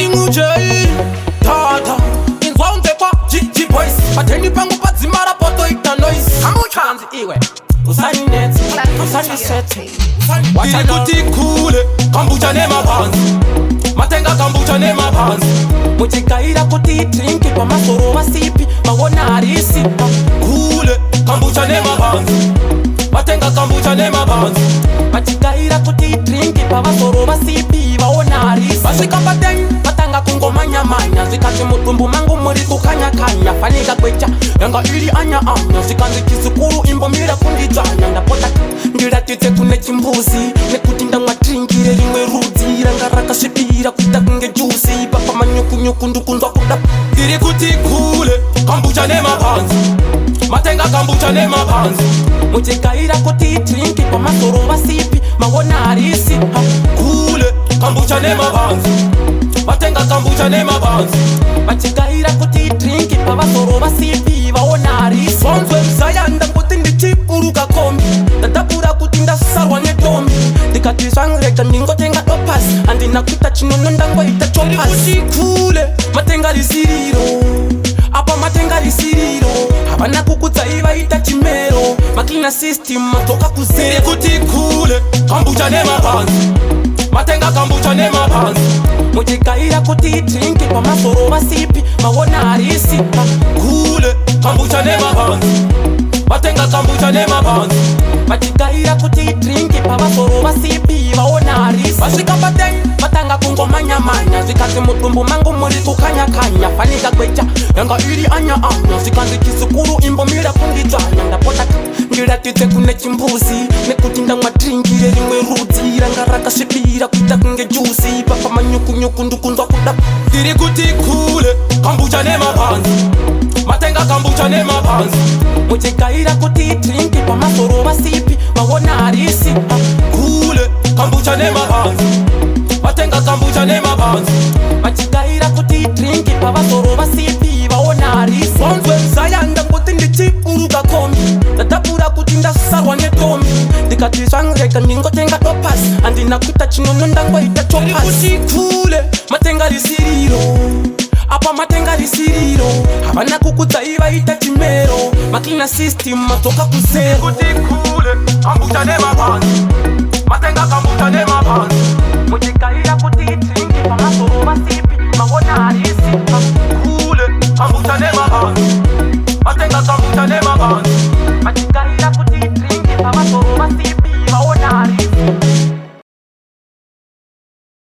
ingujei tata inzwa unzekwa GG boys pateni pangu padzimara poto ita noise amuchanzi iwe usaninetsi usaniseti ndiri kuti kule kambucha nemapanzi matenga kambucha nemapanzi muchikaira kuti drinki pamasoro vasipi mawona harisi kule kambucha nemapanzi matenga kambucha nemapanzi machikaira kuti drinki pavasoro vasipi vaona harisi vasvika pateni vatanga kungomanyamanya zvikati mutumbu mangu muri kukanyakanya fanika kwecha yanga iri anya-anya zvikanzi chisikuru imbomira kundidzanya ndapota ndiratidze kune chimbuzi nekuti ndamwa drinkire rimwe rudzi ranga rakasvipira kuita kunge jusi papa manyukunyuku ndukunzwa kuda ndiri kuti kule kambucha nemapanzi matenga kambucha nemapanzi muchikaira kuti drinki pamasoro vasipi mawona harisi kule kambucha nemapanzi matenga kambucha nemapanzi machikaira kuti drinki pavasoro vasipi vaona harisi vonzwe mzayanda kuti ndichikuruka kombi ndadabura kuti ndasarwa netombi ndikati zvangrega ndingotenga dopasi handina kuita chinono ndangoita chopasi kule matenga risiriro apa matenga risiriro havana kukudzai vaita chimero maklina system madzoka kuzere kuti kule kambucha nemapanzi matenga kambucha nemapanzi muchikaira kuti drinki pamasoro vasipi mawona harisi kule kambucha nemapanzi matenga kambucha nemapanzi machikaira kuti drinki pavasoro vasipi vaona harisi vasvika pateni vatanga kungomanyamanya zvikati mutumbu mangu muri kukanyakanya fanika kwecha yanga iri anya-anya zvikanzi chisikuru imbomira kundidzanya ndapota ndiratidze kune chimbuzi nekuti ndamwa drinkire rimwe rudzi ranga rakasvipira kuita kunge jusi papa manyukunyuku ndukunzwa kuda ndiri kuti kule kambucha nemapanzi matenga kambucha nemapanzi muchikaira kuti drinki pamasoro vasipi mawona harisi kule kambucha nemapanzi matenga kambucha nemapanzi machikaira kuti drinki pavasoro vasipi vaona harisi vonzwe mzayanda kuti ndichikuruka kombi ndadabura kuti ndasarwa netombi ndikati zvangrega ndingotenga dopasi handina kuita chinono ndangoita chopasi kuti kule matenga risiriro apa matenga risiriro havana kukudzai vaita chimero maklina system madzoka kuzero kuti kule kambucha nemapanzi matenga kambucha nemapanzi muchikaira kuti drinki pamasoro vasipi mawona harisi kule kambucha nemapanzi matenga kambucha nemapanzi